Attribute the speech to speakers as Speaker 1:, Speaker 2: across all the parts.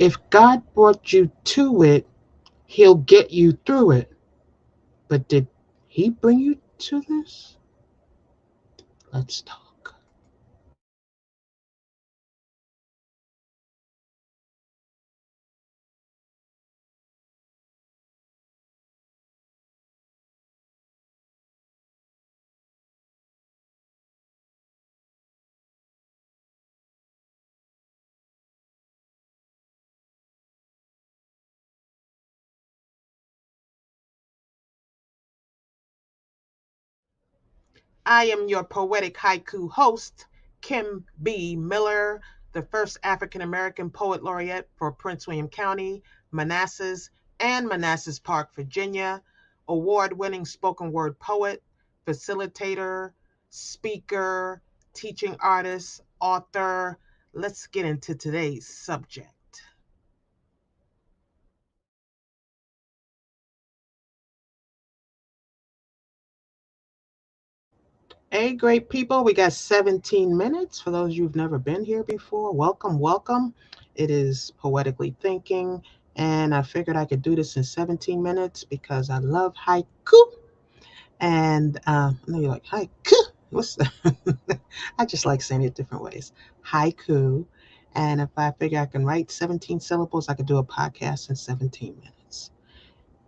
Speaker 1: If God brought you to it, he'll get you through it. But did he bring you to this? Let's talk. I am your poetic haiku host, Kim B. Miller, the first African American poet laureate for Prince William County, Manassas, and Manassas Park, Virginia, award winning spoken word poet, facilitator, speaker, teaching artist, author. Let's get into today's subject. Hey, great people. We got 17 minutes. For those of you who've never been here before, welcome, welcome. It is Poetically Thinking, and I figured I could do this in 17 minutes because I love haiku. And I know you're like, haiku? What's that? I just like saying it different ways. Haiku. And if I figure I can write 17 syllables, I could do a podcast in 17 minutes.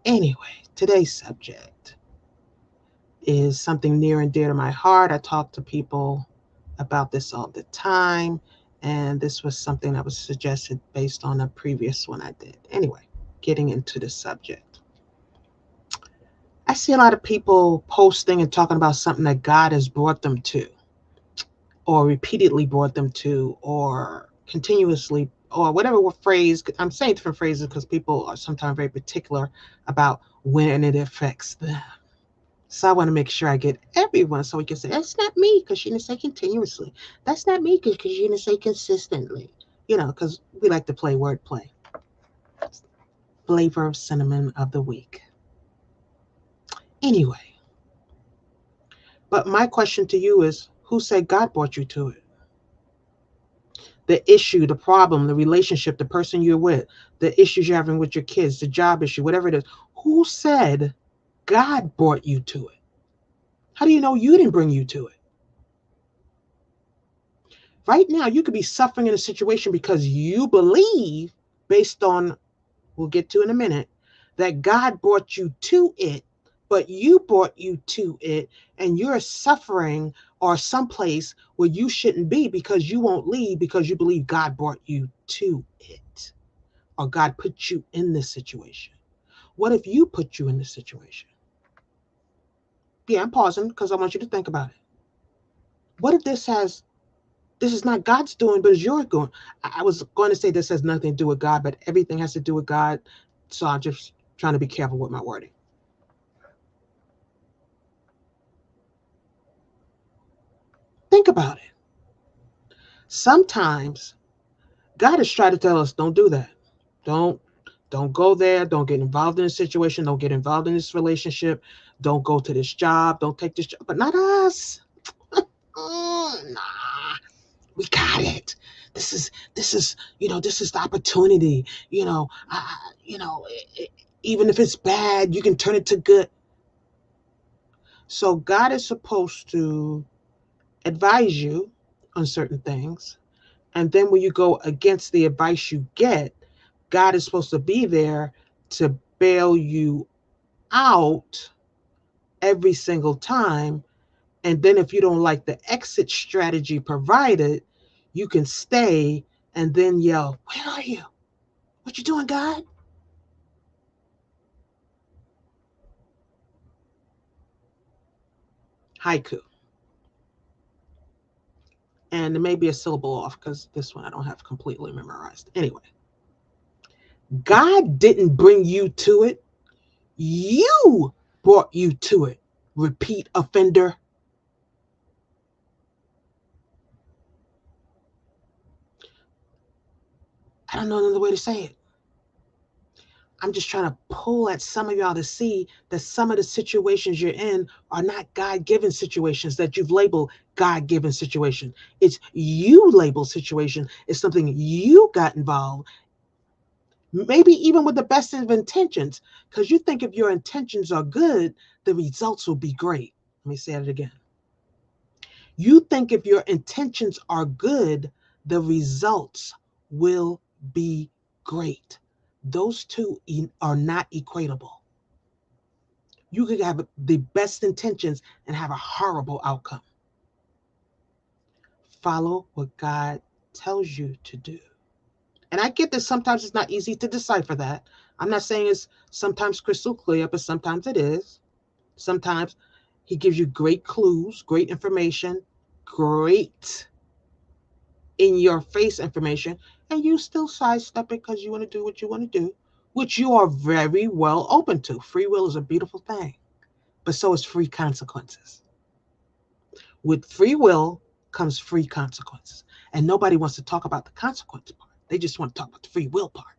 Speaker 1: Anyway, today's subject is something near and dear to my heart. I talk to people about this all the time, and this was something that was suggested based on a previous one I did. Anyway, getting into the subject. I see a lot of people posting and talking about something that God has brought them to, or repeatedly brought them to, or continuously, or whatever phrase. I'm saying different phrases because people are sometimes very particular about when it affects them. So I want to make sure I get everyone so we can say, that's not me because she didn't say continuously. That's not me because she didn't say consistently. Because we like to play wordplay. Flavor of cinnamon of the week. Anyway, but my question to you is, who said God brought you to it? The issue, the problem, the relationship, the person you're with, the issues you're having with your kids, the job issue, whatever it is. Who said God brought you to it? How do you know you didn't bring you to it? Right now, you could be suffering in a situation because you believe, based on, we'll get to in a minute, that God brought you to it, but you brought you to it, and you're suffering or someplace where you shouldn't be because you won't leave because you believe God brought you to it, or God put you in this situation. What if you put you in this situation? Yeah, I'm pausing because I want you to think about it. What if this is not God's doing, but it's yours doing? I was going to say this has nothing to do with God, but everything has to do with God. So I'm just trying to be careful with my wording. Think about it. Sometimes God is trying to tell us, don't do that. Don't don't go there. Don't get involved in a situation. Don't get involved in this relationship. Don't go to this job. Don't take this job. But not us. Nah, we got it. This is the opportunity. Even if it's bad, you can turn it to good. So God is supposed to advise you on certain things. And then when you go against the advice you get, God is supposed to be there to bail you out every single time. And then if you don't like the exit strategy provided, you can stay and then yell, where are you? What you doing, God? Haiku. And there may be a syllable off because this one I don't have completely memorized. Anyway, God didn't bring you to it. You brought you to it. Repeat offender. I don't know another way to say it. I'm just trying to pull at some of y'all to see that some of the situations you're in are not God given situations that you've labeled God given situation. It's you labeled situation. It's something you got involved. maybe even with the best of intentions, because you think if your intentions are good, the results will be great. Let me say it again. You think if your intentions are good, the results will be great. Those two are not equatable. You could have the best intentions and have a horrible outcome. Follow what God tells you to do. And I get that sometimes it's not easy to decipher that. I'm not saying it's sometimes crystal clear, but sometimes it is. Sometimes he gives you great clues, great information, great in your face information, and you still sidestep it because you want to do what you want to do, which you are very well open to. Free will is a beautiful thing, but so is free consequences. With free will comes free consequences. And nobody wants to talk about the consequence part. They just want to talk about the free will part.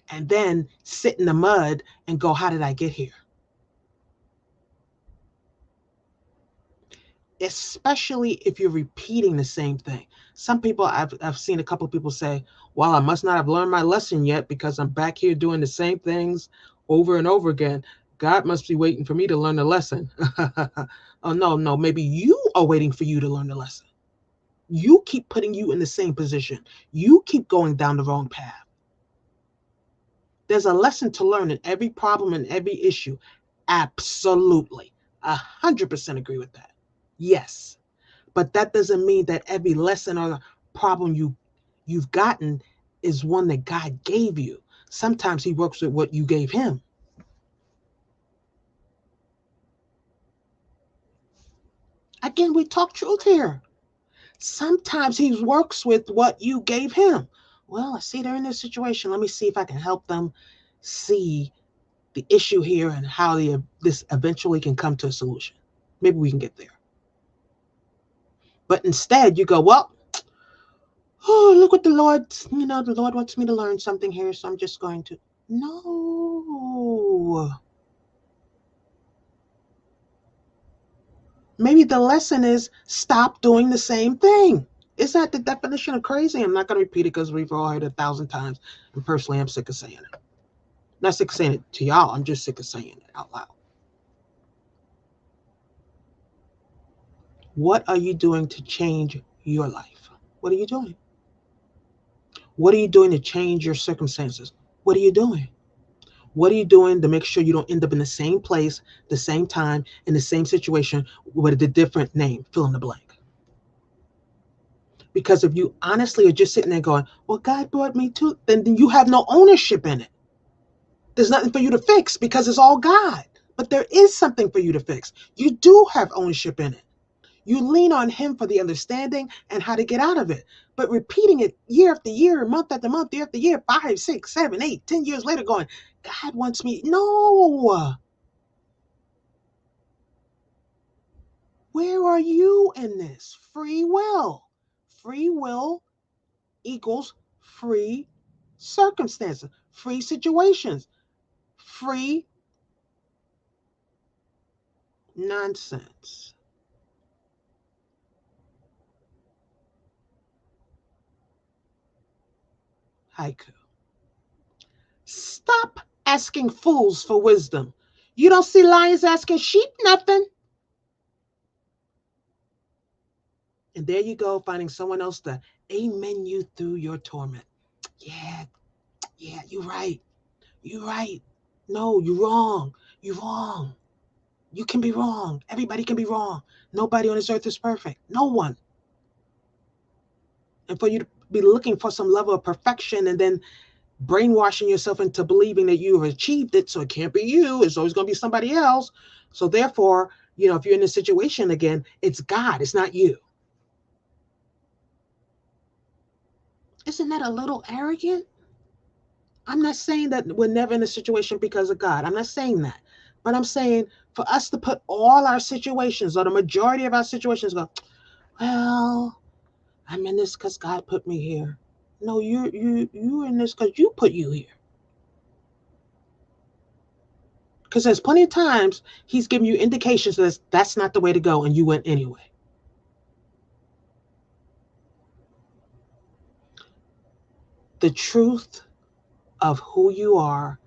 Speaker 1: And then sit in the mud and go, how did I get here? Especially if you're repeating the same thing. Some people, I've seen a couple of people say, well, I must not have learned my lesson yet because I'm back here doing the same things over and over again. God must be waiting for me to learn the lesson. Oh, no, maybe you are waiting for you to learn the lesson. You keep putting you in the same position. You keep going down the wrong path. There's a lesson to learn in every problem and every issue. Absolutely. 100% agree with that. Yes. But that doesn't mean that every lesson or problem you've gotten is one that God gave you. Sometimes he works with what you gave him. Again, we talk truth here. Sometimes he works with what you gave him. Well, I see they're in this situation. Let me see if I can help them see the issue here and how this eventually can come to a solution. Maybe we can get there. But instead, you go, well, oh, look what the Lord wants me to learn something here, so I'm just going to. No. Maybe the lesson is stop doing the same thing. Is that the definition of crazy? I'm not going to repeat it because we've all heard it 1,000 times. And personally, I'm sick of saying it. Not sick of saying it to y'all. I'm just sick of saying it out loud. What are you doing to change your life? What are you doing? What are you doing to change your circumstances? What are you doing? What are you doing to make sure you don't end up in the same place, the same time, in the same situation with a different name? Fill in the blank. Because if you honestly are just sitting there going, well, God brought me to, then you have no ownership in it. There's nothing for you to fix because it's all God. But there is something for you to fix. You do have ownership in it. You lean on him for the understanding and how to get out of it. But repeating it year after year, month after month, year after year, 5, 6, 7, 8, 10 years later going, God wants me. No. Where are you in this? Free will. Free will equals free circumstances, free situations, free nonsense. Haiku. Stop asking fools for wisdom. You don't see lions asking sheep nothing. And there you go, finding someone else to amen you through your torment. Yeah, you're right. You're right. No, you're wrong. You're wrong. You can be wrong. Everybody can be wrong. Nobody on this earth is perfect. No one. And for you to be looking for some level of perfection and then brainwashing yourself into believing that you have achieved it, so it can't be you. It's always going to be somebody else. So therefore, if you're in this situation again, it's God. It's not you. Isn't that a little arrogant? I'm not saying that we're never in a situation because of God. I'm not saying that. But I'm saying for us to put all our situations or the majority of our situations go, well, I'm in this because God put me here. No, you're in this because you put you here. Because there's plenty of times he's giving you indications that that's not the way to go, and you went anyway. The truth of who you are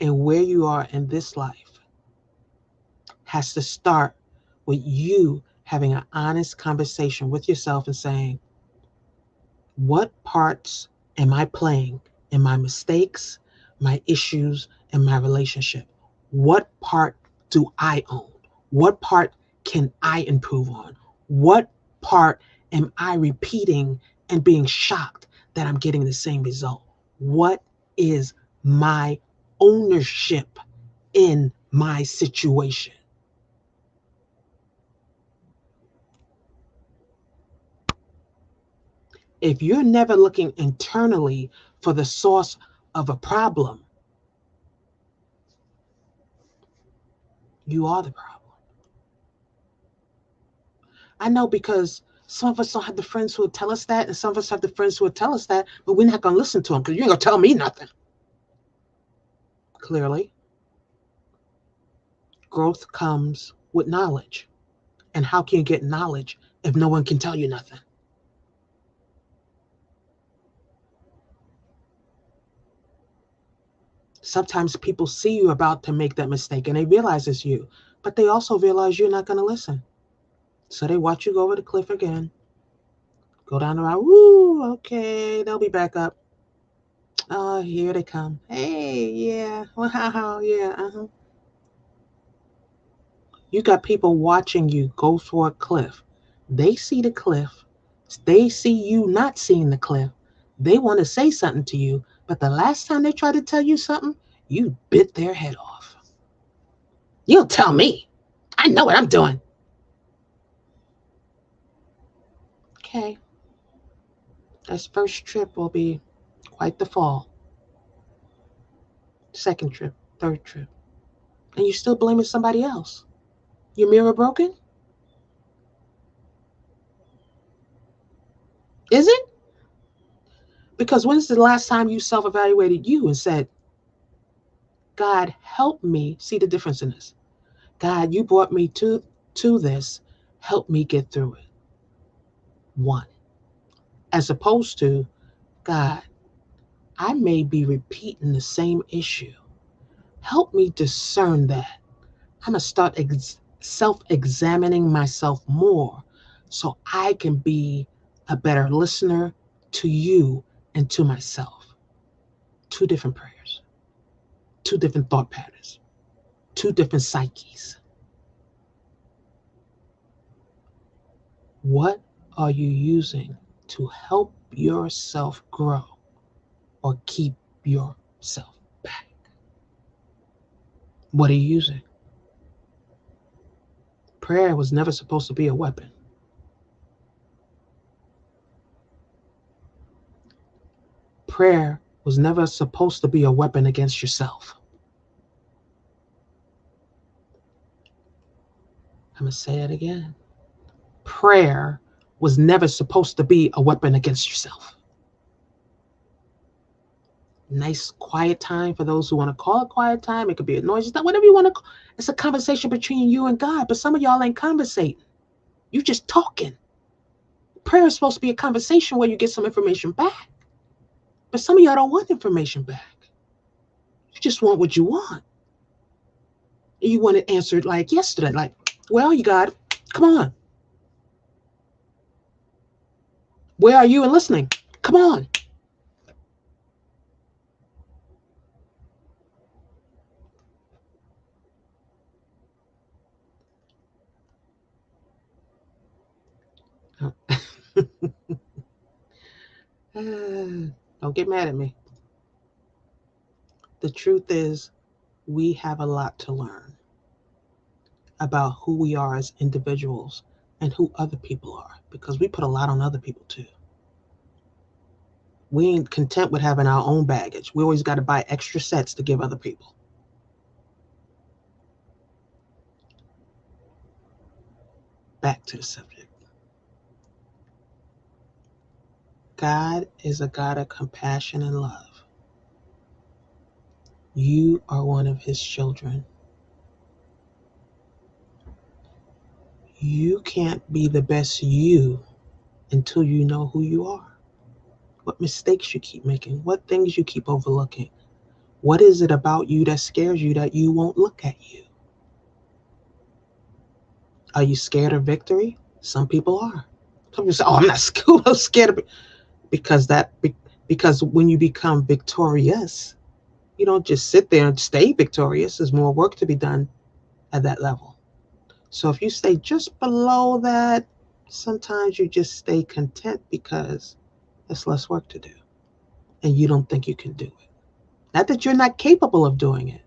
Speaker 1: and where you are in this life has to start with you having an honest conversation with yourself and saying, what parts am I playing in my mistakes, my issues, and my relationship? What part do I own? What part can I improve on? What part am I repeating and being shocked that I'm getting the same result? What is my ownership in my situation? If you're never looking internally for the source of a problem, you are the problem. I know because some of us don't have the friends who will tell us that, and some of us have the friends who will tell us that, but we're not going to listen to them because you ain't going to tell me nothing. Clearly, growth comes with knowledge. And how can you get knowledge if no one can tell you nothing? Sometimes people see you about to make that mistake and they realize it's you, but they also realize you're not going to listen. So they watch you go over the cliff again, go down the road. Woo, okay, they'll be back up. Oh, here they come. Hey, yeah, wow, yeah, You got people watching you go for a cliff. They see the cliff. They see you not seeing the cliff. They want to say something to you, but the last time they tried to tell you something, you bit their head off. You don't tell me. I know what I'm doing. Okay, this first trip will be quite the fall. Second trip, third trip. And you still blaming somebody else. Your mirror broken? Is it? Because when's the last time you self evaluated you and said, God, help me see the difference in this? God, you brought me to this. Help me get through it. One. As opposed to, God, I may be repeating the same issue. Help me discern that. I'm going to start self examining myself more so I can be a better listener to you and to myself. Two different prayers, two different thought patterns, two different psyches. What are you using to help yourself grow or keep yourself back? What are you using? Prayer was never supposed to be a weapon. Prayer was never supposed to be a weapon against yourself. I'm going to say it again. Prayer was never supposed to be a weapon against yourself. Nice quiet time for those who want to call it quiet time. It could be a noise. It's not whatever you want to call. It's a conversation between you and God. But some of y'all ain't conversating. You just talking. Prayer is supposed to be a conversation where you get some information back. But some of y'all don't want information back. You just want what you want. You want it answered like yesterday. Like, well, you got it. Come on. Where are you in listening? Come on. Don't get mad at me. The truth is, we have a lot to learn about who we are as individuals and who other people are because we put a lot on other people too. We ain't content with having our own baggage. We always got to buy extra sets to give other people. Back to the subject. God is a God of compassion and love. You are one of his children. You can't be the best you until you know who you are, what mistakes you keep making, what things you keep overlooking, What is it about you that scares you that you won't look at you? Are you scared of victory? Some people are. Some people say, "Oh, I'm not scared of it," because because when you become victorious, you don't just sit there and stay victorious. There's more work to be done at that level. So if you stay just below that, sometimes you just stay content because there's less work to do and you don't think you can do it. Not that you're not capable of doing it,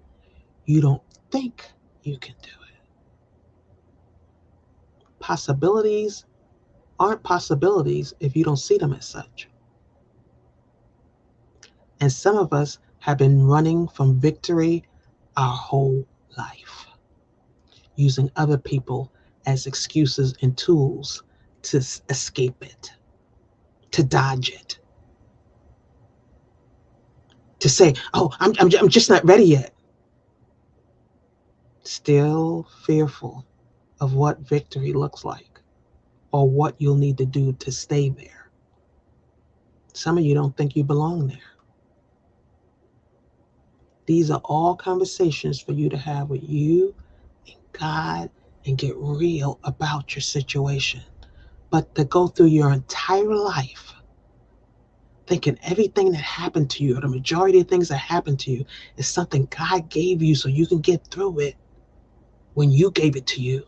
Speaker 1: you don't think you can do it. Possibilities aren't possibilities if you don't see them as such. And some of us have been running from victory our whole life, using other people as excuses and tools to escape it, to dodge it, to say, "Oh, I'm just not ready yet." Still fearful of what victory looks like or what you'll need to do to stay there. Some of you don't think you belong there. These are all conversations for you to have with you and God and get real about your situation. But to go through your entire life thinking everything that happened to you, or the majority of things that happened to you, is something God gave you so you can get through it when you gave it to you,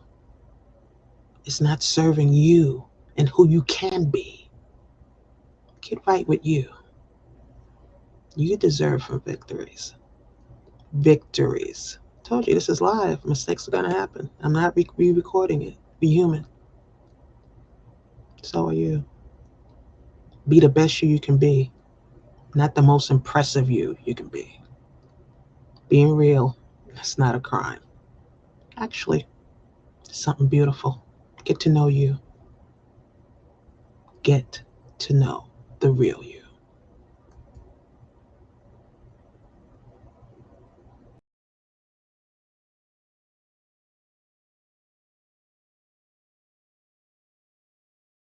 Speaker 1: it's not serving you and who you can be. Get right with you. You deserve some victories. Victories. I told you this is live. Mistakes are going to happen. I'm not re recording it. Be human. So are you. Be the best you can be, not the most impressive you can be. Being real, it's not a crime. Actually, it's something beautiful. Get to know you. Get to know the real you.